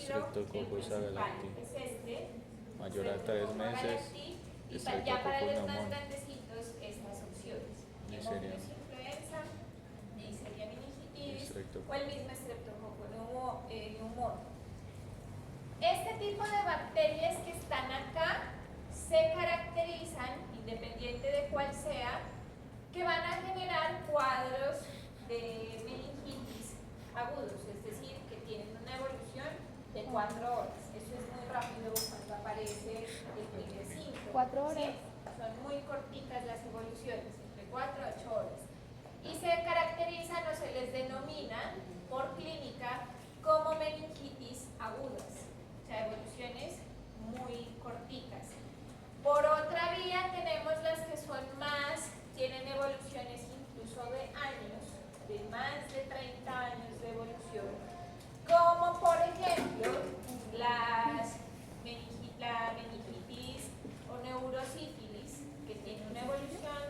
Streptococcus agalacti. Es este. Mayor a 3 meses. Y ya para los más Pneumoniae. grandecitos, estas opciones. Neisseria. Influenza, Neisseria meningitis o el Streptococcus. mismo Streptococcus pneumoniae. Este tipo de bacterias que están acá se caracterizan, independiente de cuál sea, que van a generar cuadros de meningitis agudos, es decir, que tienen una evolución de 4 horas. Eso es muy rápido cuando aparece el primer síntoma. 4 horas. ¿Sí? Son muy cortitas las evoluciones, entre 4 a 8 horas. Y se caracterizan o se les denomina por clínica como meningitis agudas, o sea, evoluciones muy cortitas. Por otra vía tenemos las que son más, tienen evoluciones incluso de años, de más de 30 años de evolución, como por ejemplo la meningitis o neurosífilis, que tiene una evolución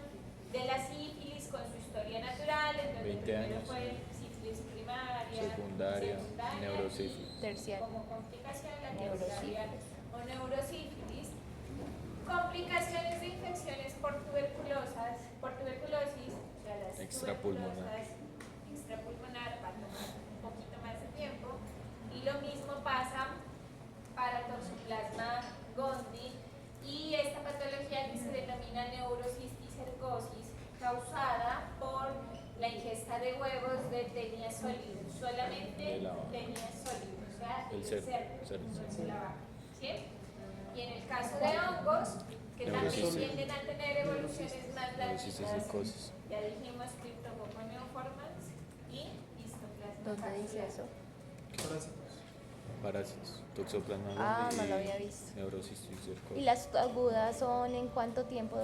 de la sífilis con su historia natural, entonces 20 primero años. fue sífilis primaria, Secundaria, neurosífilis. Terciaria. como complicación la Neurosífilis. terciaria o neurosífilis, complicaciones de infecciones por tuberculosis, o sea, las Extrapulmonar. tuberculosas, extrapulmonar, va a tomar un poquito más de tiempo, y lo mismo pasa para toxoplasma gondii y esta patología que se denomina neurocisticercosis, causada por la ingesta de huevos de Taenia solido, solamente De la vaca. Taenia solido, o sea, El el cerdo. cerdo, no es la vaca, ¿sí? Y en el caso de hongos, que también Neurocisticercosis. tienden a tener evoluciones más largas, Neurocisticercosis. ya dijimos Cryptococcus neoformans y Histoplasma. ¿Dónde dice eso? Parásitos. Toxoplasma Ah, gondii no lo y había visto. neurocisticercosis. ¿Y las agudas son en cuánto tiempo?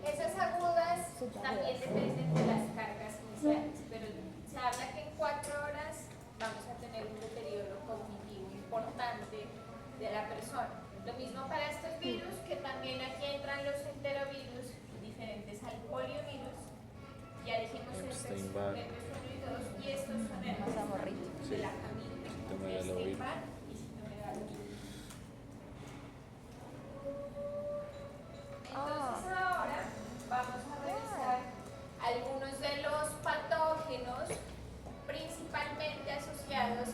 Esas agudas Súper también agudas. dependen de las cargas iniciales, pero se habla que en 4 horas vamos a tener un deterioro cognitivo importante de la persona. Lo mismo para estos virus, que también aquí entran los enterovirus diferentes al poliovirus. Ya dijimos estos Epstein-Barr. herpes 1 y 2, y estos son herpes Mazamorrito. de la familia. Citomegalovirus. Epstein-Barr y citomegalovirus. Entonces ahora vamos a revisar algunos de los patógenos principalmente asociados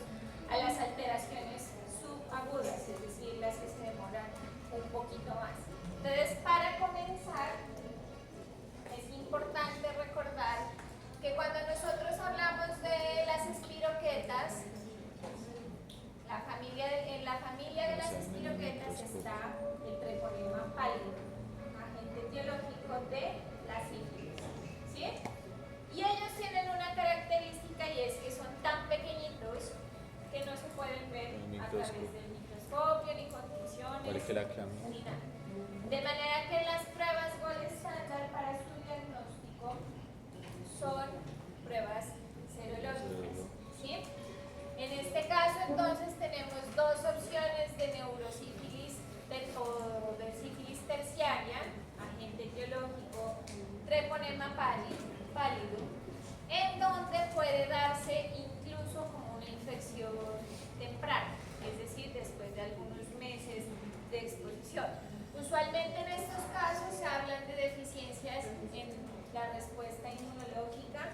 a las alteraciones subagudas, es decir, las que se demoran un poquito más. Entonces, para comenzar, es importante recordar que cuando nosotros hablamos de las espiroquetas, en la familia de las espiroquetas está el treponema pálido, agente etiológico de la sífilis, ¿sí? Y ellos tienen una característica, y es que son tan pequeñitos que no se pueden ver a través del microscopio, ni con tinciones, Parece la clave. ni nada. De manera que las pruebas gold estándar para su diagnóstico son pruebas serológicas, ¿sí? En este caso, entonces, tenemos dos opciones de neurosífilis o de sífilis terciaria, agente etiológico treponema pálido, en donde puede darse incluso como una infección temprana, es decir, después de algunos meses de exposición. Usualmente en estos casos se hablan de deficiencias en la respuesta inmunológica.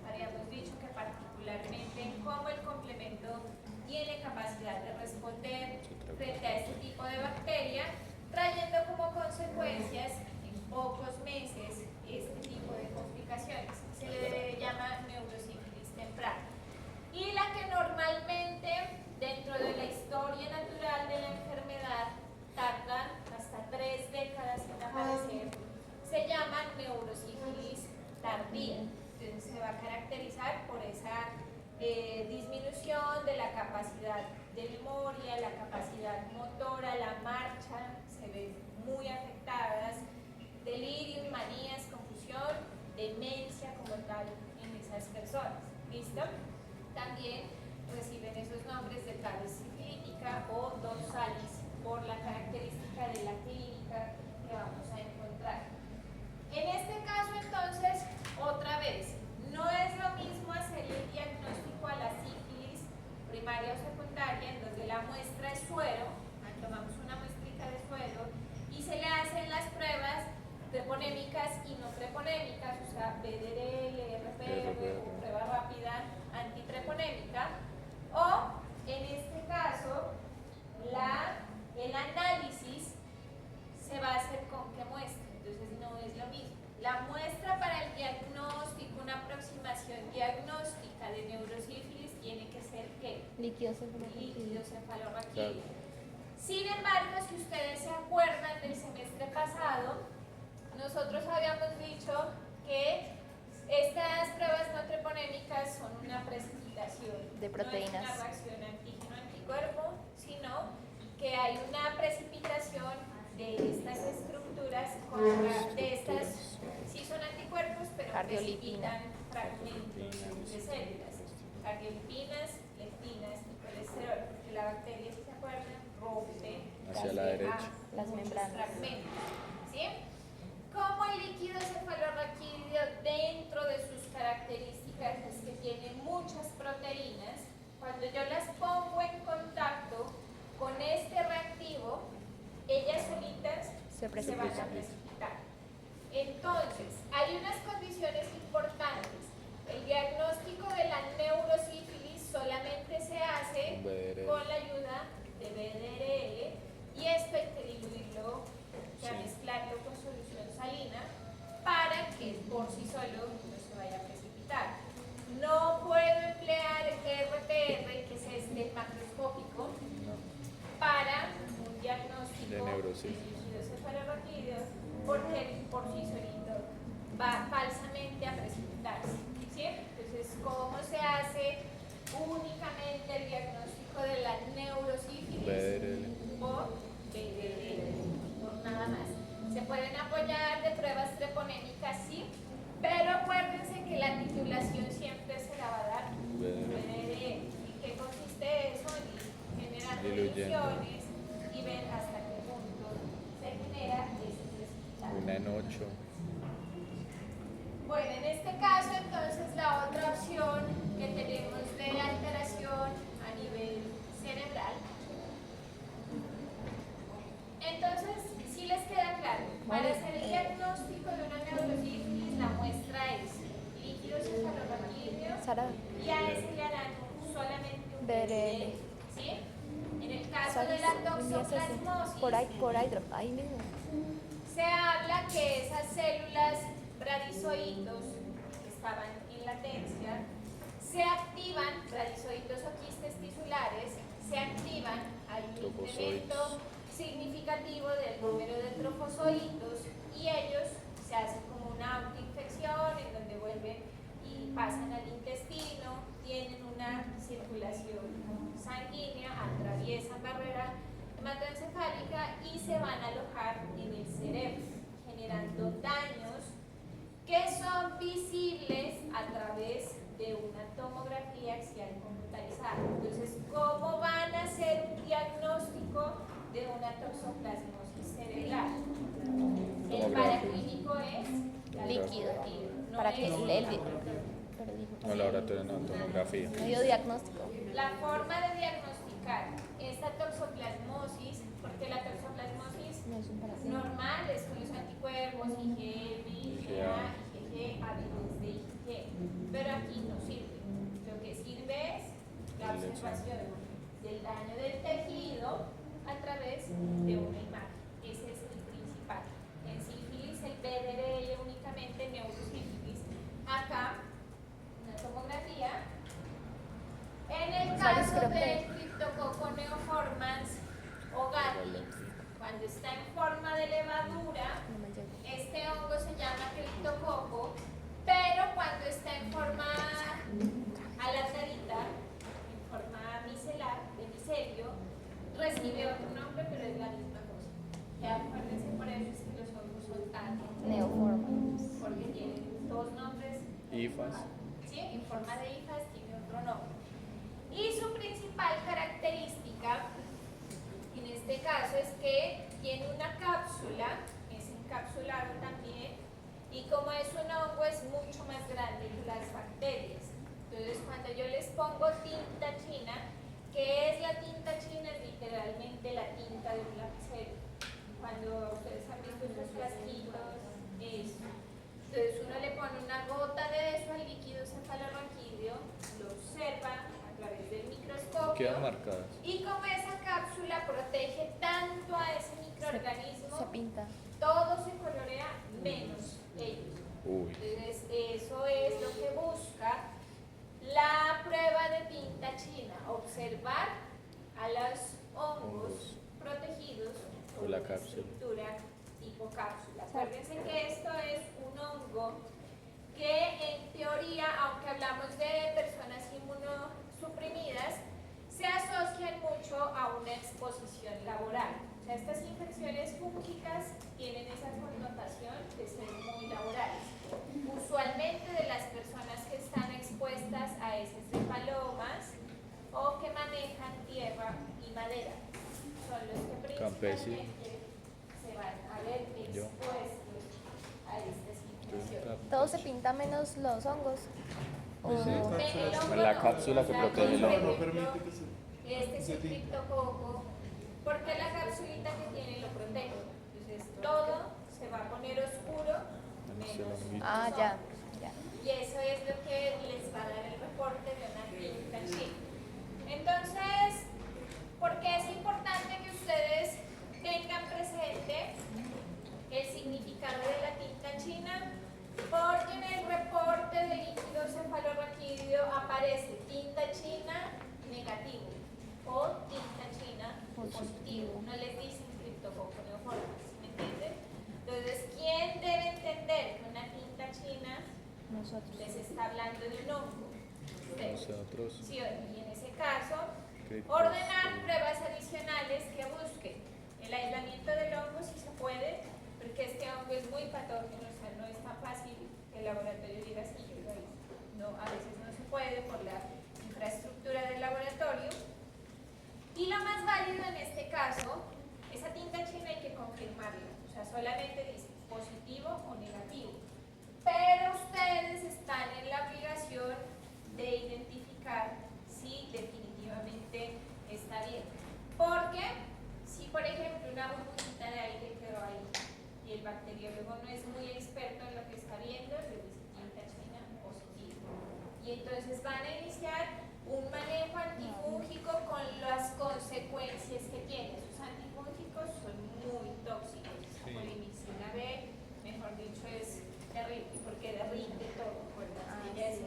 Habíamos dicho que particularmente en cómo el complemento tiene capacidad de responder frente a este tipo de bacteria, trayendo como consecuencias en pocos meses este tipo de complicaciones. Se le llama neurosífilis temprana. Y la que normalmente dentro de la historia natural de la enfermedad tarda hasta 3 décadas en aparecer, se llama neurosífilis tardía. Entonces se va a caracterizar por esa disminución de la capacidad de memoria, la capacidad motora, la marcha, se ven muy afectadas, delirio, manías, confusión, demencia como tal en esas personas. ¿Listo? También reciben esos nombres de tabes sifilítica o dorsalis por la característica de la clínica que vamos a encontrar. En este caso, entonces, otra vez, no es lo mismo hacer el diagnóstico a la sífilis primaria o secundaria, en Líquido cefalorraquídeo. líquido cefalorraquídeo. Sin embargo, si ustedes se acuerdan del semestre pasado, nosotros habíamos dicho que estas pruebas no treponémicas son una precipitación De proteínas. No es una reacción antígeno-anticuerpo, sino que hay una precipitación de estas estructuras, de estas, sí son anticuerpos, pero Cardiolipina. precipitan fragmentos de células, cardiolipinas, leptinas y colesterol, porque la bacteria, si se acuerdan, rompe Hacia la derecha. Las muchos membranas. fragmentos, ¿sí? Como el líquido cefalorraquídeo, dentro de sus características es que tiene muchas proteínas, cuando yo las pongo en contacto con este reactivo, ellas solitas Se van a precipitan. precipitar. Entonces, hay unas condiciones importantes. El diagnóstico de la neurosífilis solamente se hace Con BDRL. con la ayuda de BDRL y esto hay que diluirlo, o sea, Sí. mezclarlo con solución salina para que por sí solo no se vaya a precipitar. No puedo emplear el RPR, que es este macroscópico, No. para un diagnóstico De neurosífilis. líquido cefalorraquídeo, porque por sí solito va falsamente a precipitarse, ¿sí? Entonces, ¿cómo se hace únicamente el diagnóstico de la neurosífilis? BDRL. Por BDRL, por nada más. Se pueden apoyar de pruebas treponémicas, sí, pero acuérdense que la titulación siempre se la va a dar BDRL. ¿Y qué consiste eso? En generar Diluyendo. diluciones y ver hasta qué punto se genera ese precipitado. Una en 8. Bueno, en este caso, entonces, la otra opción que tenemos de alteración a nivel cerebral. Entonces, si les queda claro, para hacer el diagnóstico de una neurosífilis, la muestra es líquido cefalorraquídeo Sara, y a ese le harán solamente un BDRL. ¿sí? En el caso de la toxoplasmosis, por ahí mismo. se habla que esas células bradizoitos que estaban en latencia se activan, bradizoitos o quistes tisulares, se activan, hay un Trofozoitos. incremento significativo del número de trofozoitos y ellos se hacen como una autoinfección en donde vuelven y pasan al intestino, tienen una circulación sanguínea, atraviesan barrera hematoencefálica y se van a alojar en el cerebro, generando daños que son visibles a través de una tomografía axial computarizada. Entonces, ¿cómo van a hacer un diagnóstico de una toxoplasmosis cerebral? El paraclínico es Líquido. no Para es que No, laboratorio no, tomografía. medio diagnóstico. la forma de diagnosticar esta toxoplasmosis, porque la toxoplasmosis No es un paraclínico. normal es con los anticuerpos IgM, IgA, IgG, hábitos de IgG, pero aquí no sirve. Lo que sirve es la observación del daño del tejido a través de una imagen. Ese es el principal. En sífilis, el BDRL únicamente, neurosífilis. Acá, una tomografía. En el ¿Sabes? caso Creo del que- Cryptococcus neoformans o Gatti, cuando está en forma de levadura, No me llegó. este hongo se llama criptococo, pero cuando está en forma alargadita, en forma micelar, de micelio, recibe otro nombre, pero es la misma cosa. Ya acuérdense, por eso es que los hongos son tan, Neoformas. porque tienen dos nombres. IFAS. ¿Sí? En forma de hifas tiene otro nombre. Y su principal característica, en este caso, es que tiene una cápsula, es encapsulado también, y como es un hongo es mucho más grande que las bacterias. Entonces, cuando yo les pongo tinta china, ¿qué es la tinta china? Es literalmente la tinta de un lapicero. Cuando ustedes han visto esos frasquitos, eso. Entonces uno le pone una gota de eso al líquido cefalorraquídeo, lo observa a través del microscopio. Quedan marcadas. Y como esa cápsula protege tanto a ese microorganismo, Se pinta. todo se colorea menos ellos. Uy. Entonces, eso es lo que busca la prueba de tinta china. observar a los hongos Hongos. protegidos Por la una cápsula. estructura tipo cápsula. Acuérdense que esto es un hongo que en teoría, aunque hablamos de personas inmunosuprimidas, se asocian mucho a una exposición laboral. O sea, estas infecciones fúngicas tienen esa connotación de ser muy laborales. Usualmente de las personas que están expuestas a heces de palomas o que manejan tierra y madera. Son los que principalmente se van a ver expuestos a estas infecciones. Todo se pinta menos los hongos. Pues sí. O- El hongo La no. cápsula que O sea, protege el por hongo. ejemplo, este es el criptococo, porque la capsulita que tiene lo protege. Entonces todo se va a poner oscuro menos los Ah, hongos. ya, ya. Y eso es lo que les va a dar el reporte de una clínica en sí. Entonces, ¿por qué es importante que ustedes tengan presente el significado de la tinta china? Porque en el reporte de líquido cefalorraquídeo aparece tinta china negativo o tinta china positivo. No les dicen criptococo neoformes, ¿me entienden? Entonces, ¿quién debe entender que una tinta china Nosotros. les está hablando de un hongo? Ustedes. Nosotros. Sí, y en ese caso, Criptos. ordenar pruebas adicionales que busquen el aislamiento del hongo si se puede, porque este hongo es muy patógeno, o sea, no es tan fácil que el laboratorio diga sí, yo lo hice. No, a veces no se puede por la infraestructura del laboratorio. Y lo más válido en este caso, esa tinta china hay que confirmarla, o sea, solamente dice positivo o negativo. Pero ustedes están en la obligación de identificar si definitivamente está bien. Porque si, por ejemplo, una burbujita de aire quedó ahí y el bacteriólogo no es muy experto en lo que está viendo, le dice tinta china positivo. Y entonces van a iniciar un manejo antifúngico con las consecuencias que tiene. Sus antifúngicos son muy tóxicos. La polimicina B, mejor dicho, es terrible porque derrite todo, ¿verdad? Ella es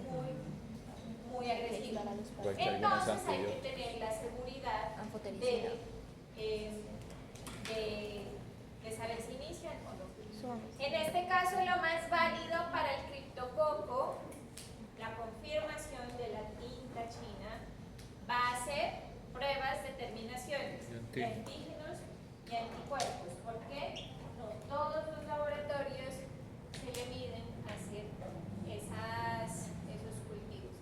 muy agresiva. Cualquier Entonces hay que antibiótico. tener la seguridad Anfotericina. de saber si inician o no. Suaves. En este caso, lo más válido para el criptococo, la confirmación de la tinta china, va a ser pruebas de terminaciones de antígenos y anticuerpos. ¿Por qué? No todos los laboratorios se le miden hacer esos cultivos.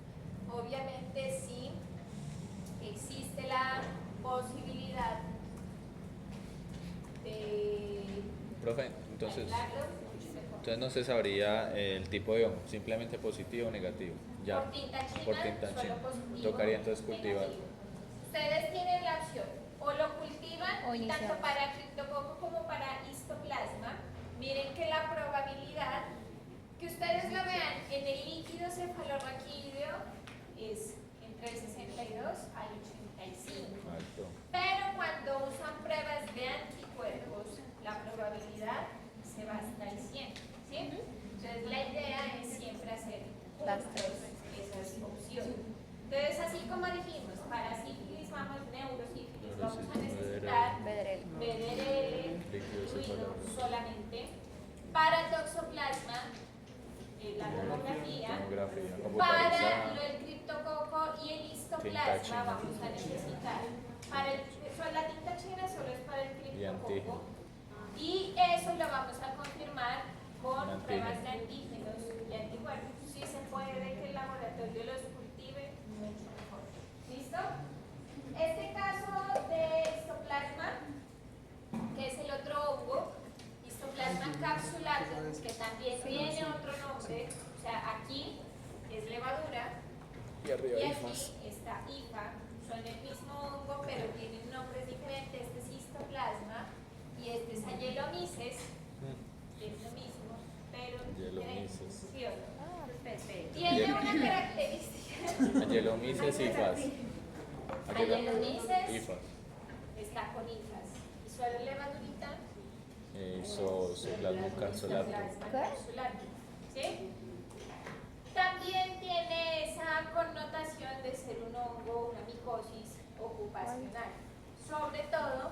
Obviamente, sí existe la posibilidad de Profe, entonces aislarlo mucho mejor. Entonces no se sabría el tipo de hongo, simplemente positivo o negativo. Ya. Por tinta china, Por tinta solo china. positivo, Tocaría entonces cultivar. negativo. Ustedes tienen la opción, o lo cultivan O iniciar. tanto para criptococo como para histoplasma. Miren que la probabilidad que ustedes lo vean en el líquido cefalorraquídeo es entre el 62 al 85. Alto. Pero cuando usan pruebas de anticuerpos, la probabilidad se va hasta el 100, ¿sí? Entonces la idea es siempre hacer Las juntos esas opciones. Entonces, así como dijimos, para sífilis, vamos, neurosífilis, vamos a necesitar Bedrel. BDRL, Líquido fluido cefalorraquídeo. solamente. Para toxoplasma, la tomografía. Tomografía Para computarizada. el criptococo y el Tinta histoplasma china. vamos a necesitar. La tinta china solo es para el criptococo. antígeno. Y eso lo vamos a confirmar con Antígeno. pruebas de antígenos y anticuerpos. Si se puede que el laboratorio los cultive, mucho mejor. ¿Listo? Este caso de histoplasma, que es el otro hongo, histoplasma capsulatum, que también tiene otro nombre, o sea, aquí es levadura Y arriba y hay aquí más. está IFA, son el mismo hongo pero tienen nombres diferentes. Este es histoplasma y este es Ayelomices, que es lo mismo, pero Ayelomices. ¿sí o no? Ah, perfecto. Tiene una característica. Ayelomices y FAS. Ayelomices IFAS. está con IFAS y solo levadurita. Isoplasma capsulatum. Histoplasma capsulatum, ¿sí? También tiene esa connotación de ser un hongo, una micosis cistosis ocupacional, sobre todo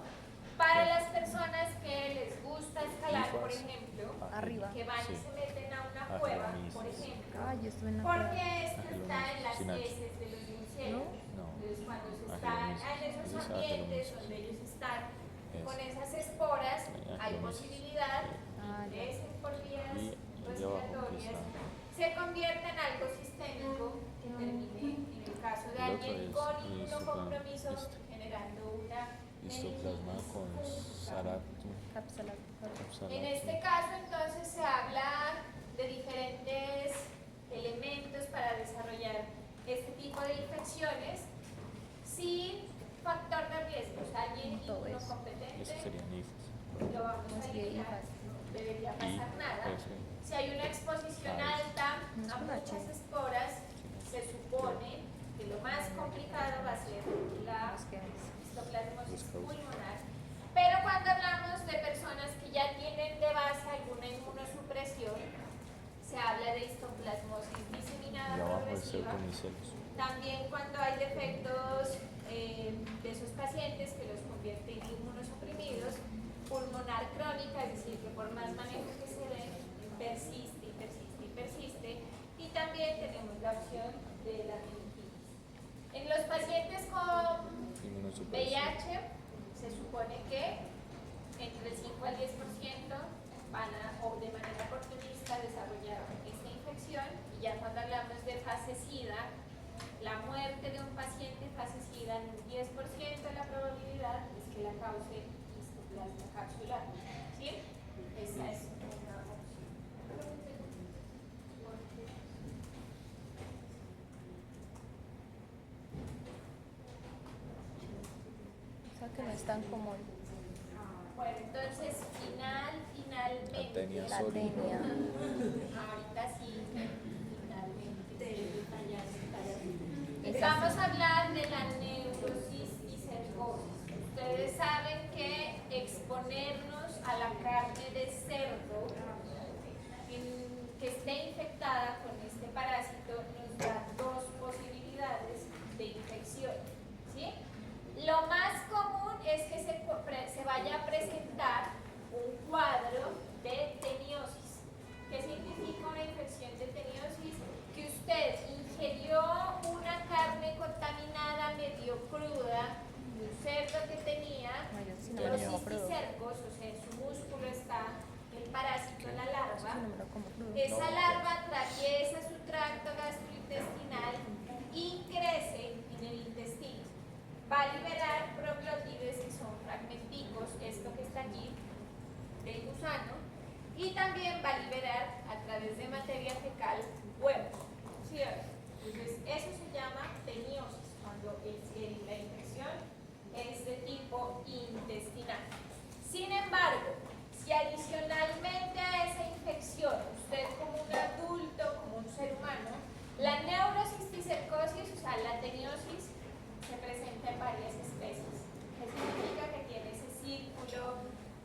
para las personas que les gusta escalar, por ejemplo, Arriba. que van y se meten a una cueva, por ejemplo, Ah, yo estuve en la prueba. porque esto está en las Sin H. heces de los murciélagos. No. Entonces, cuando se Agelomis. está en esos Ese es ambientes agelomis. donde ellos están Es. con esas esporas, hay Agelomis. posibilidad Ah, de ya. ingresen por vías Y de abajo respiratorias, empieza. se convierte en algo sistémico que termine, en el caso de El otro alguien es con inmunocompromiso, histoplasma. generando una Histoplasma con Saractum. Cápsula. En este caso, entonces, se habla de diferentes elementos para desarrollar este tipo de infecciones sin factor de riesgo. O sea, alguien Todo eso. inmunocompetente, Ese sería NIFAS. lo vamos a Así que eliminar, hijas. no debería Y pasar nada. ese. Si hay una exposición Ah, alta no es a con muchas H. esporas, se supone que lo más complicado va a ser la Es que es. histoplasmosis Los causas. pulmonar. Pero cuando hablamos de personas que ya tienen de base alguna inmunosupresión, se habla de histoplasmosis diseminada Y abajo es progresiva. pseudomicelos. También cuando hay defectos de esos pacientes que los convierten en inmunosuprimidos, pulmonar crónica, es decir, que por más manejo que se den, persiste y persiste y persiste. Y también tenemos la opción de la meningitis. En los pacientes con Inmunosupresión. VIH, se supone que entre el 5 al 10% van a, o de manera oportunista, desarrollar esta infección. Y ya cuando hablamos de fase SIDA, la muerte de un paciente fase SIDA, en un 10% de la probabilidad es que la cause histoplasma capsular. ¿Sí? Esa es una opción. O sea que no es tan común. Bueno, entonces, finalmente. Atenia La sólida. tenia. Ahorita sí, finalmente. Vamos a hablar de la neurocisticercosis. Ustedes saben que exponernos a la carne de cerdo que esté infectada con este parásito nos da dos posibilidades de infección. ¿Sí? Lo más común es que se vaya a presentar un cuadro de teniosis. ¿Qué significa una infección de teniosis? Que usted ingirió una carne contaminada medio cruda de un cerdo que tenía No, yo sí no me los lo como crudo. cisticercos, o sea, en su músculo está el parásito, la Sí, larva. no me lo como crudo. Esa No. larva atraviesa su tracto gastrointestinal y crece en el intestino. Va a liberar proglótides, que son fragmenticos, esto que está aquí, del gusano, y también va a liberar a través de materia fecal huevos. ¿Cierto? Entonces, eso se llama teniosis, cuando la infección es de tipo intestinal. Sin embargo, si adicionalmente a esa infección, usted como un adulto, como un ser humano, la neurocisticercosis, o sea, la teniosis, se presenta en varias especies. ¿Qué significa? Que tiene ese círculo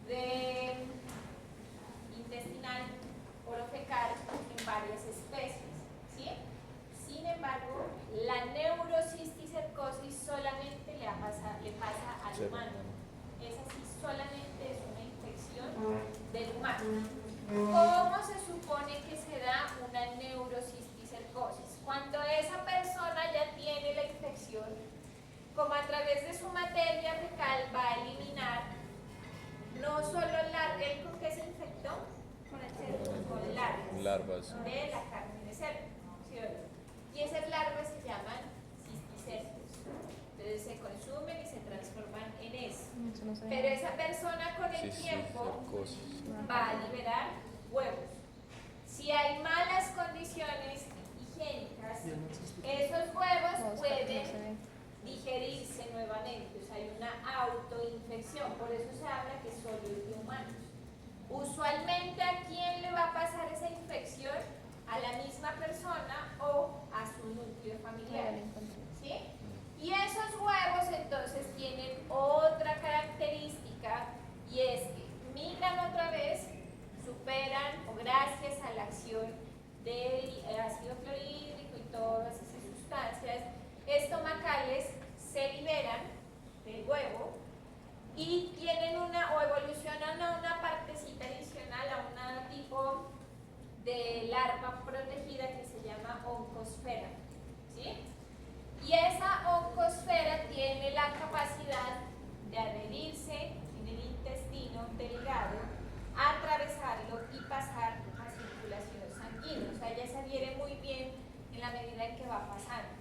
de intestinal orofecal en varias especies. ¿Sí? Sin embargo, la neurocisticercosis solamente le pasa al Ser humano. humano. Esa sí solamente es una infección del humano. ¿Cómo se supone que se da una neurocisticercosis? Cuando esa persona ya tiene la infección, como a través de su materia fecal va a eliminar no solo el con que se infectó, con el cerdo, con larvas Larvas. de la carne de cerdo, ¿sí o no? Y esas larvas se llaman cisticercos. Entonces se consumen y se transforman en eso. Eso no sabía. Pero esa persona con el tiempo Cisticercosis. va a liberar huevos. Si hay malas condiciones higiénicas, esos huevos No, es que no se pueden ve. digerirse nuevamente, o sea, hay una autoinfección, por eso se habla que solo es de humanos. Usualmente, ¿a quién le va a pasar esa infección? A la misma persona o a su núcleo Ya familiar. lo encontré. ¿Sí? Y esos huevos entonces tienen otra característica, y es que migran otra vez, superan, o gracias a la acción del ácido clorhídrico y todas esas sustancias estomacales, se y tienen una, o evolucionan a una partecita adicional, a una tipo de larva protegida que se llama oncosfera, ¿sí? Y esa oncosfera tiene la capacidad de adherirse en el intestino delgado, atravesarlo y pasar a circulación sanguínea. O sea, ella se adhiere muy bien en la medida en que va pasando.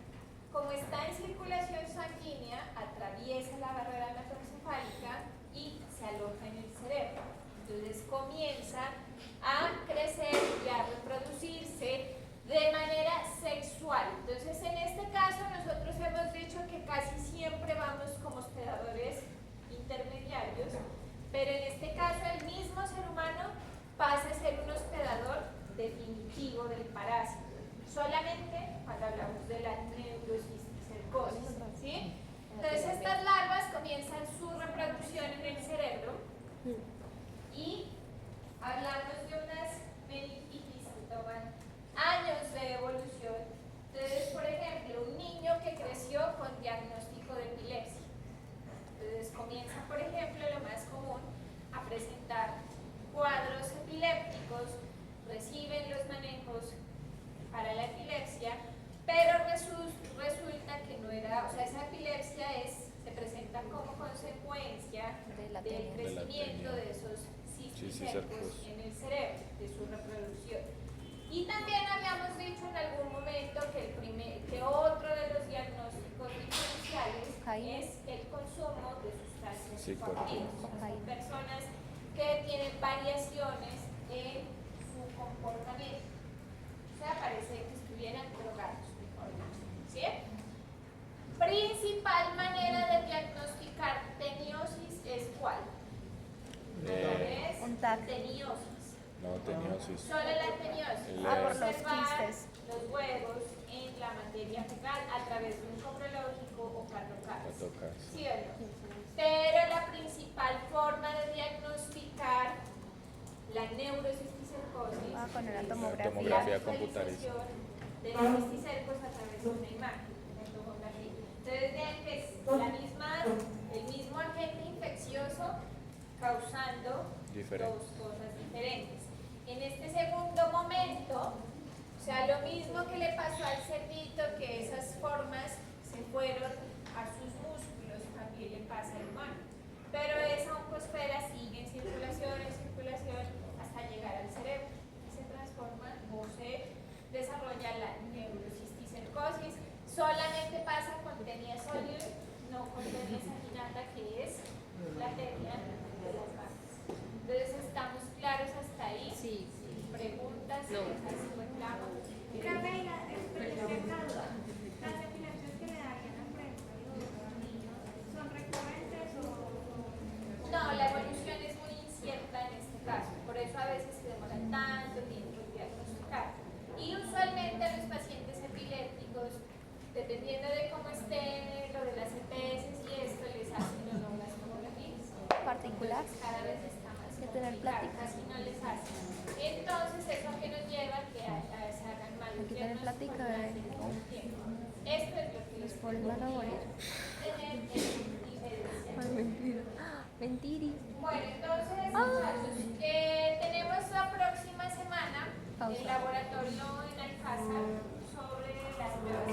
Como está en circulación sanguínea, atraviesa la barrera hematoencefálica y se aloja en el cerebro. Entonces comienza a crecer y a reproducirse de manera sexual. Entonces, en este caso, nosotros hemos dicho que casi siempre vamos como hospedadores intermediarios, pero en este caso el mismo ser humano pasa a ser un hospedador definitivo del parásito, solamente cuando hablamos de la neurocisticercosis, ¿sí? Entonces, estas larvas comienzan su reproducción en el cerebro y hablamos de unas meningitis que toman años de evolución. Entonces, por ejemplo, un niño que creció con diagnóstico de epilepsia. Entonces, comienza, por ejemplo, lo más común, a presentar cuadros epilépticos, reciben los manejos para la epilepsia, pero resulta que no era, o sea, esa epilepsia se presenta como consecuencia del crecimiento de esos cisticercos en el cerebro, de su reproducción. Y también habíamos dicho en algún momento que otro de los diagnósticos diferenciales es el consumo de sustancias psicoactivas. Son personas que tienen variaciones en su comportamiento. O sea, parece que estuvieran drogados, ¿sí? Principal manera de diagnosticar teniosis es ¿cuál? Un TAC. Teniosis. No, teniosis. Solo la teniosis. Por los Observar quistes. los huevos en la materia fecal a través de un coprológico o cardiocast. ¿Sí o no? Pero la principal forma de diagnosticar la neurocisticercosis Ah, con la es tomografía computarizada de los cisticercos a través de una imagen, una tomografía. Entonces vean que es el mismo agente infeccioso causando dos cosas diferentes. En este segundo momento, o sea, lo mismo que le pasó al cerdito, que esas formas se fueron a sus músculos, también le pasa al humano. Pero esa oncosfera sigue en circulación, hasta llegar al cerebro. Y se transforma o se desarrolla la neurocisticercosis. Solamente pasa con tenia solium, no con tenia saginata, que es la tenia de las vacas. Entonces, ¿estamos claros hasta ahí? Sí. ¿Preguntas? No. ¿Quejas? ¿Reclamos? Carreira, las epilepsias que le darían a prensa los niños, ¿son recurrentes o...? No, la evolución es muy incierta en este caso, por eso a veces se demora tanto tiempo en diagnosticar. Y usualmente a los pacientes epilépticos, dependiendo de cómo esté lo de las EPS y esto, les hacen o no las tomografías. Particular. Entonces, cada vez está más Que tener complicado, plática. casi no les hacen. Entonces, eso que nos lleva a que se hagan malos Hay que tener diagnósticos plática, durante mucho tiempo. Esto es lo que Los pobres van a morir. tener diferencia. Ay, mentira. Mentiri. Bueno, entonces, muchachos, tenemos la próxima semana el Pausa. laboratorio en Alcázar sobre las pruebas